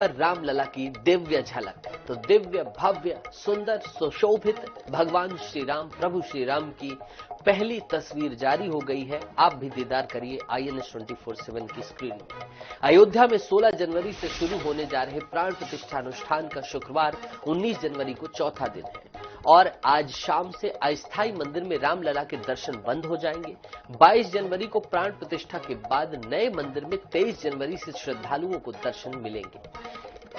रामलला की दिव्य झलक। तो दिव्य, भव्य, सुंदर, सुशोभित भगवान श्री राम, प्रभु श्री राम की पहली तस्वीर जारी हो गई है। आप भी दीदार करिए INS 24/7 की स्क्रीन में। अयोध्या में 16 जनवरी से शुरू होने जा रहे प्राण प्रतिष्ठा अनुष्ठान का शुक्रवार 19 जनवरी को चौथा दिन है और आज शाम से अस्थायी मंदिर में रामलला के दर्शन बंद हो जाएंगे। 22 जनवरी को प्राण प्रतिष्ठा के बाद नए मंदिर में 23 जनवरी से श्रद्धालुओं को दर्शन मिलेंगे।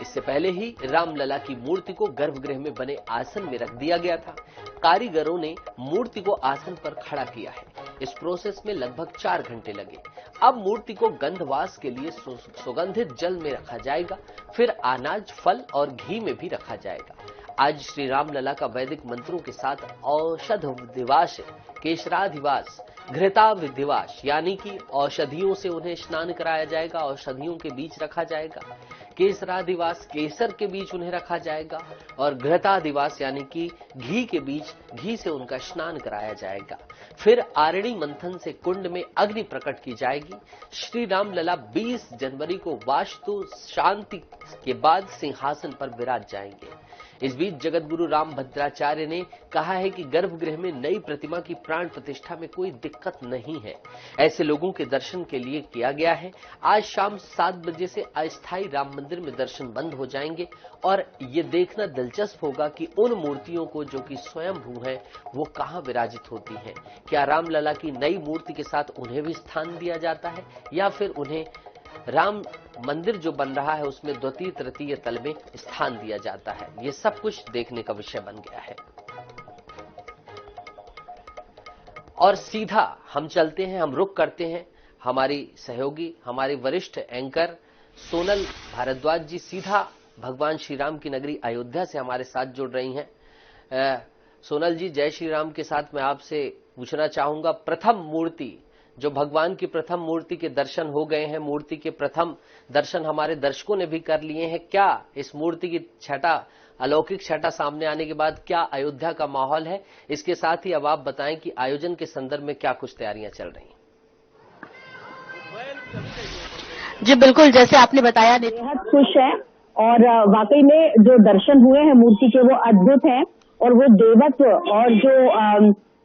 इससे पहले ही रामलला की मूर्ति को गर्भगृह में बने आसन में रख दिया गया था। कारीगरों ने मूर्ति को आसन पर खड़ा किया है। इस प्रोसेस में लगभग 4 घंटे लगे। अब मूर्ति को गंधवास के लिए सुगंधित जल में रखा जाएगा, फिर अनाज, फल और घी में भी रखा जाएगा। आज श्री रामलला का वैदिक मंत्रों के साथ औषध दिवास, केशराधिवास, घृताविधिवास यानी कि औषधियों से उन्हें स्नान कराया जाएगा, औषधियों के बीच रखा जाएगा। केसराधिवास, केसर के बीच उन्हें रखा जाएगा और घृताधिवास यानी कि घी के बीच घी से उनका स्नान कराया जाएगा। फिर आरणी मंथन से कुंड में अग्नि प्रकट की जाएगी। श्री रामलला 20 जनवरी को वास्तु शांति के बाद सिंहासन पर विराज जाएंगे। इस बीच जगतगुरु रामभद्राचार्य ने कहा है कि गर्भगृह में नई प्रतिमा की प्राण प्रतिष्ठा में कोई दिक्कत नहीं है। ऐसे लोगों के दर्शन के लिए किया गया है। आज शाम 7 बजे से अस्थायी राम मंदिर में दर्शन बंद हो जाएंगे और ये देखना दिलचस्प होगा कि उन मूर्तियों को जो कि स्वयंभू हैं वो कहां विराजित होती हैं। क्या रामलला की नई मूर्ति के साथ उन्हें भी स्थान दिया जाता है या फिर उन्हें राम मंदिर जो बन रहा है उसमें द्वितीय तृतीय तल में स्थान दिया जाता है। ये सब कुछ देखने का विषय बन गया है। और सीधा हम चलते हैं, हम रुक करते हैं। हमारी सहयोगी, हमारे वरिष्ठ एंकर सोनल भारद्वाज जी सीधा भगवान श्री राम की नगरी अयोध्या से हमारे साथ जुड़ रही हैं। सोनल जी, जय श्री राम के साथ मैं आपसे पूछना चाहूंगा, प्रथम मूर्ति जो भगवान की प्रथम मूर्ति के दर्शन हो गए हैं, मूर्ति के प्रथम दर्शन हमारे दर्शकों ने भी कर लिए हैं। क्या इस मूर्ति की छटा, अलौकिक छटा सामने आने के बाद क्या अयोध्या का माहौल है? इसके साथ ही अब आप बताएं कि आयोजन के संदर्भ में क्या कुछ तैयारियां चल रही हैं। जी बिल्कुल, जैसे आपने बताया बेहद खुश है और वाकई में जो दर्शन हुए हैं मूर्ति के वो अद्भुत हैं और वो देवत्व और जो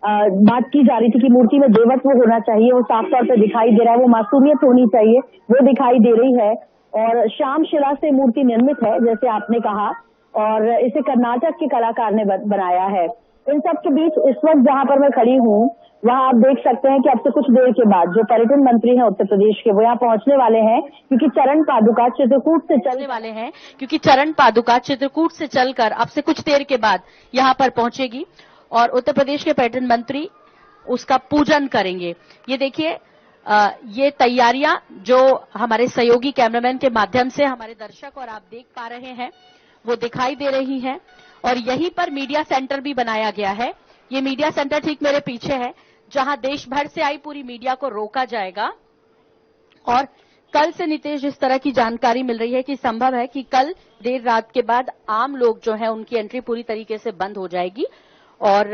बात की जा रही थी कि मूर्ति में देवत्व होना चाहिए, वो साफ तौर पे दिखाई दे रहा है। वो मासूमियत होनी चाहिए, वो दिखाई दे रही है। और श्याम शिला से मूर्ति निर्मित है जैसे आपने कहा, और इसे कर्नाटक के कलाकार ने बनाया है। इन सब के बीच इस वक्त जहां पर मैं खड़ी हूँ वहां आप देख सकते हैं कि अब से कुछ देर के बाद जो पर्यटन मंत्री हैं उत्तर प्रदेश के, वो यहाँ पहुंचने वाले हैं क्योंकि चरण पादुका चित्रकूट से चलने वाले हैं, क्योंकि चरण पादुका चित्रकूट से चलकर अब से कुछ देर के बाद यहाँ पर पहुंचेगी और उत्तर प्रदेश के पर्यटन मंत्री उसका पूजन करेंगे। ये देखिए, ये तैयारियां जो हमारे सहयोगी कैमरामैन के माध्यम से हमारे दर्शक और आप देख पा रहे हैं वो दिखाई दे रही हैं। और यहीं पर मीडिया सेंटर भी बनाया गया है। ये मीडिया सेंटर ठीक मेरे पीछे है, जहां देश भर से आई पूरी मीडिया को रोका जाएगा। और कल से नीतीश, इस तरह की जानकारी मिल रही है कि संभव है कि कल देर रात के बाद आम लोग जो है उनकी एंट्री पूरी तरीके से बंद हो जाएगी। और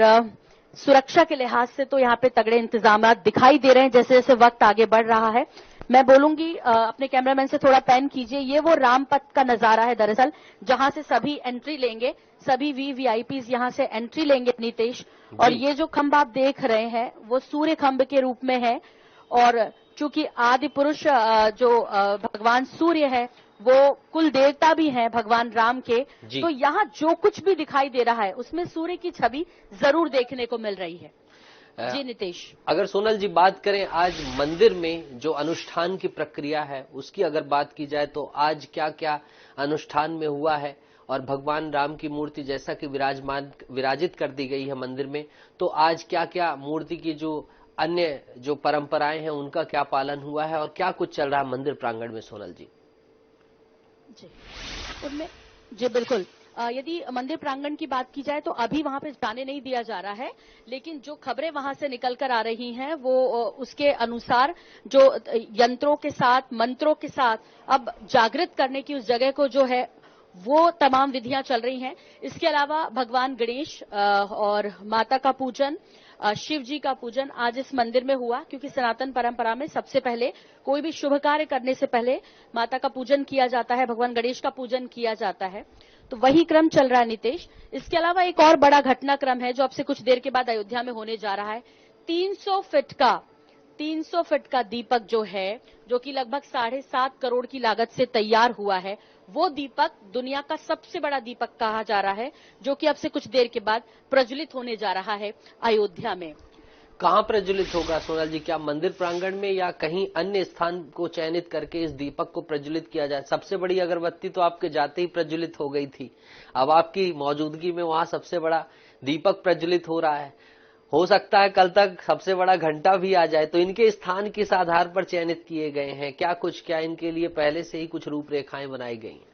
सुरक्षा के लिहाज से तो यहाँ पे तगड़े इंतजाम दिखाई दे रहे हैं जैसे जैसे वक्त आगे बढ़ रहा है। मैं बोलूंगी, अपने कैमरामैन से थोड़ा पैन कीजिए। ये वो रामपथ का नजारा है दरअसल, जहां से सभी एंट्री लेंगे, सभी VVIPs यहाँ से एंट्री लेंगे नीतीश। और ये जो खंभ आप देख रहे हैं वो सूर्य खंभ के रूप में है। और चूंकि आदि पुरुष जो भगवान सूर्य है वो कुल देवता भी हैं भगवान राम के, तो यहाँ जो कुछ भी दिखाई दे रहा है उसमें सूर्य की छवि जरूर देखने को मिल रही है। जी नीतीश, अगर सोनल जी बात करें आज मंदिर में जो अनुष्ठान की प्रक्रिया है उसकी अगर बात की जाए तो आज क्या क्या अनुष्ठान में हुआ है और भगवान राम की मूर्ति जैसा कि विराजित कर दी गई है मंदिर में, तो आज क्या क्या मूर्ति की जो अन्य जो परंपराएं हैं उनका क्या पालन हुआ है और क्या कुछ चल रहा है मंदिर प्रांगण में? सोनल जी उनमें जी बिल्कुल, यदि मंदिर प्रांगण की बात की जाए तो अभी वहां पे जाने नहीं दिया जा रहा है, लेकिन जो खबरें वहां से निकल कर आ रही हैं वो उसके अनुसार जो यंत्रों के साथ, मंत्रों के साथ अब जागृत करने की उस जगह को जो है वो तमाम विधियां चल रही हैं। इसके अलावा भगवान गणेश और माता का पूजन, शिव जी का पूजन आज इस मंदिर में हुआ, क्योंकि सनातन परंपरा में सबसे पहले कोई भी शुभ कार्य करने से पहले माता का पूजन किया जाता है, भगवान गणेश का पूजन किया जाता है। तो वही क्रम चल रहा है नितेश। इसके अलावा एक और बड़ा घटनाक्रम है जो अब से कुछ देर के बाद अयोध्या में होने जा रहा है। 300 फीट का दीपक जो है, जो कि लगभग 7.5 करोड़ की लागत से तैयार हुआ है, वो दीपक दुनिया का सबसे बड़ा दीपक कहा जा रहा है, जो कि अब से कुछ देर के बाद प्रज्वलित होने जा रहा है अयोध्या में। कहां प्रज्वलित होगा सोनल जी? क्या मंदिर प्रांगण में या कहीं अन्य स्थान को चयनित करके इस दीपक को प्रज्वलित किया जाए? सबसे बड़ी अगरबत्ती तो आपके जाते ही प्रज्वलित हो गई थी, अब आपकी मौजूदगी में वहां सबसे बड़ा दीपक प्रज्वलित हो रहा है। हो सकता है कल तक सबसे बड़ा घंटा भी आ जाए। तो इनके स्थान किस आधार पर चयनित किए गए हैं? क्या इनके लिए पहले से ही कुछ रूपरेखाएं बनाई गई हैं?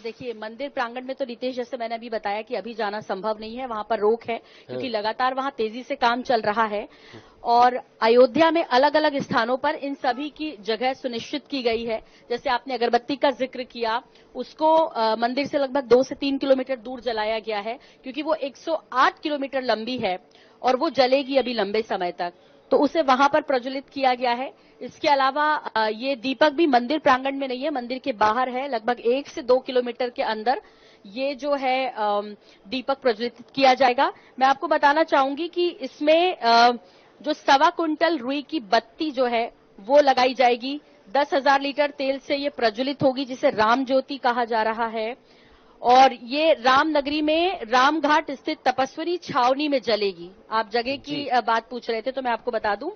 देखिए, मंदिर प्रांगण में तो नितेश, जैसे मैंने अभी बताया कि अभी जाना संभव नहीं है, वहां पर रोक है, क्योंकि लगातार वहां तेजी से काम चल रहा है। और अयोध्या में अलग अलग स्थानों पर इन सभी की जगह सुनिश्चित की गई है। जैसे आपने अगरबत्ती का जिक्र किया, उसको मंदिर से लगभग 2 से 3 किलोमीटर दूर जलाया गया है, क्योंकि वो 108 किलोमीटर लंबी है और वो जलेगी अभी लंबे समय तक, तो उसे वहां पर प्रज्वलित किया गया है। इसके अलावा ये दीपक भी मंदिर प्रांगण में नहीं है, मंदिर के बाहर है, लगभग 1 से 2 किलोमीटर के अंदर ये जो है दीपक प्रज्वलित किया जाएगा। मैं आपको बताना चाहूंगी कि इसमें जो 1.25 कुंटल रुई की बत्ती जो है वो लगाई जाएगी। 10,000 लीटर तेल से ये प्रज्वलित होगी, जिसे राम ज्योति कहा जा रहा है। और ये रामनगरी में रामघाट स्थित तपस्वी छावनी में जलेगी। आप जगह की बात पूछ रहे थे, तो मैं आपको बता दूं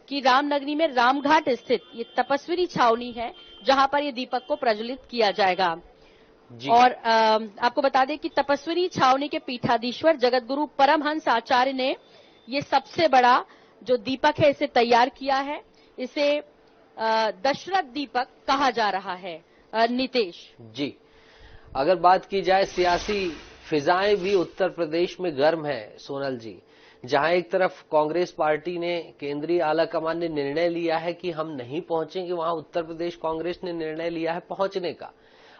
कि रामनगरी में रामघाट स्थित ये तपस्वी छावनी है, जहां पर ये दीपक को प्रज्वलित किया जाएगा। और आपको बता दें कि तपस्वी छावनी के पीठाधीश्वर जगतगुरु परमहंस आचार्य ने ये सबसे बड़ा जो दीपक है इसे तैयार किया है। इसे दशरथ दीपक कहा जा रहा है। नितेश जी, अगर बात की जाए, सियासी फिजाएं भी उत्तर प्रदेश में गर्म है सोनल जी, जहां एक तरफ कांग्रेस पार्टी ने, केंद्रीय आलाकमान ने निर्णय लिया है कि हम नहीं पहुंचेंगे, वहां उत्तर प्रदेश कांग्रेस ने निर्णय लिया है पहुंचने का।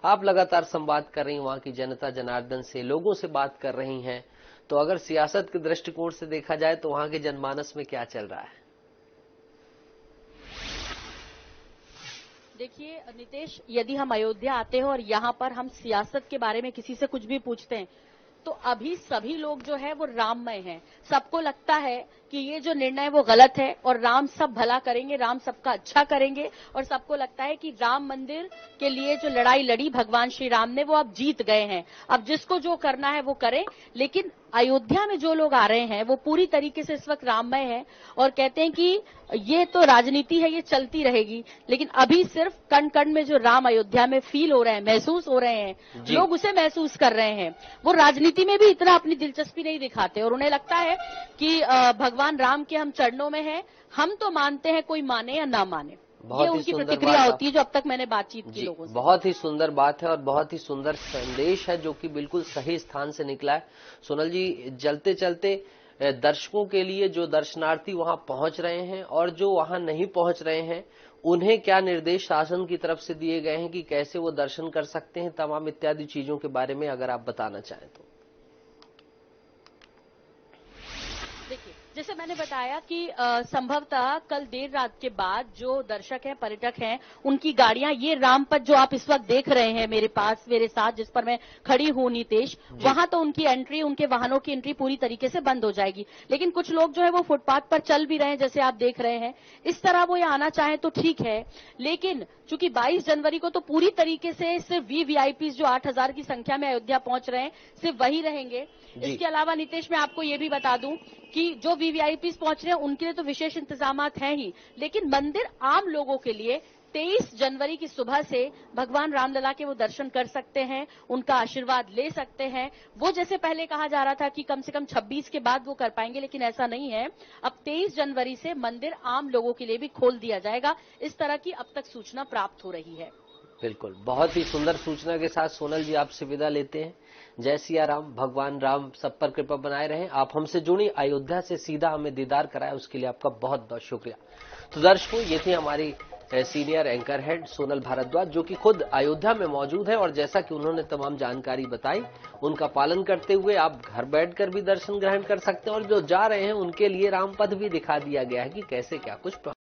आप लगातार संवाद कर रही हैं वहां की जनता जनार्दन से, लोगों से बात कर रही हैं, तो अगर सियासत के दृष्टिकोण से देखा जाए तो वहां के जनमानस में क्या चल रहा है? देखिए नितेश, यदि हम अयोध्या आते हैं और यहाँ पर हम सियासत के बारे में किसी से कुछ भी पूछते हैं, तो अभी सभी लोग जो है वो राममय हैं। सबको लगता है कि ये जो निर्णय वो गलत है और राम सब भला करेंगे, राम सबका अच्छा करेंगे। और सबको लगता है कि राम मंदिर के लिए जो लड़ाई लड़ी भगवान श्री राम ने, वो अब जीत गए हैं। अब जिसको जो करना है वो करें। लेकिन अयोध्या में जो लोग आ रहे हैं वो पूरी तरीके से इस वक्त राममय हैं और कहते हैं कि ये तो राजनीति है, ये चलती रहेगी। लेकिन अभी सिर्फ कण कण में जो राम अयोध्या में फील हो रहे हैं, महसूस हो रहे हैं, लोग उसे महसूस कर रहे हैं। वो राजनीति में भी इतना अपनी दिलचस्पी नहीं दिखाते और उन्हें लगता है कि भगवान राम के हम चरणों में हैं, हम तो मानते हैं, कोई माने या ना माने। ये उनकी प्रतिक्रिया होती है जो अब तक मैंने बातचीत की लोगों से। बहुत ही सुंदर बात है और बहुत ही सुंदर संदेश है जो कि बिल्कुल सही स्थान से निकला है। सोनल जी, चलते चलते दर्शकों के लिए, जो दर्शनार्थी वहां पहुंच रहे हैं और जो वहां नहीं पहुंच रहे हैं, उन्हें क्या निर्देश शासन की तरफ से दिए गए हैं कि कैसे वो दर्शन कर सकते हैं, तमाम इत्यादि चीजों के बारे में अगर आप बताना चाहें तो। देखिए, जैसे मैंने बताया कि संभवतः कल देर रात के बाद जो दर्शक हैं, पर्यटक हैं, उनकी गाड़ियां, ये रामपथ जो आप इस वक्त देख रहे हैं मेरे पास, मेरे साथ, जिस पर मैं खड़ी हूं नितेश, वहां तो उनकी एंट्री, उनके वाहनों की एंट्री पूरी तरीके से बंद हो जाएगी। लेकिन कुछ लोग जो है वो फुटपाथ पर चल भी रहे हैं, जैसे आप देख रहे हैं। इस तरह वो ये आना चाहें तो ठीक है, लेकिन चूंकि 22 जनवरी को तो पूरी तरीके से सिर्फ वीवीआईपी जो 8,000 की संख्या में अयोध्या पहुंच रहे हैं, सिर्फ वही रहेंगे। इसके अलावा नितेश, मैं आपको ये भी बता दूं कि जो वीवीआईपी पहुंच रहे हैं उनके लिए तो विशेष इंतजामात हैं ही, लेकिन मंदिर आम लोगों के लिए 23 जनवरी की सुबह से भगवान रामलला के वो दर्शन कर सकते हैं, उनका आशीर्वाद ले सकते हैं। वो जैसे पहले कहा जा रहा था कि कम से कम 26 के बाद वो कर पाएंगे, लेकिन ऐसा नहीं है। अब 23 जनवरी से मंदिर आम लोगों के लिए भी खोल दिया जाएगा, इस तरह की अब तक सूचना प्राप्त हो रही है। बिल्कुल, बहुत ही सुंदर सूचना के साथ सोनल जी आपसे विदा लेते हैं। जय सिया राम, भगवान राम सब पर कृपा बनाए रहे। आप हमसे जुड़ी, अयोध्या से सीधा हमें दीदार कराया, उसके लिए आपका बहुत बहुत शुक्रिया। तो दर्शकों, ये थी हमारी senior anchor head Sonal Bhardwaj, जो कि खुद अयोध्या में मौजूद है और जैसा कि उन्होंने तमाम जानकारी बताई उनका पालन करते हुए आप घर बैठकर भी दर्शन ग्रहण कर सकते हैं और जो जा रहे हैं उनके लिए रामपथ भी दिखा दिया गया है कि कैसे क्या कुछ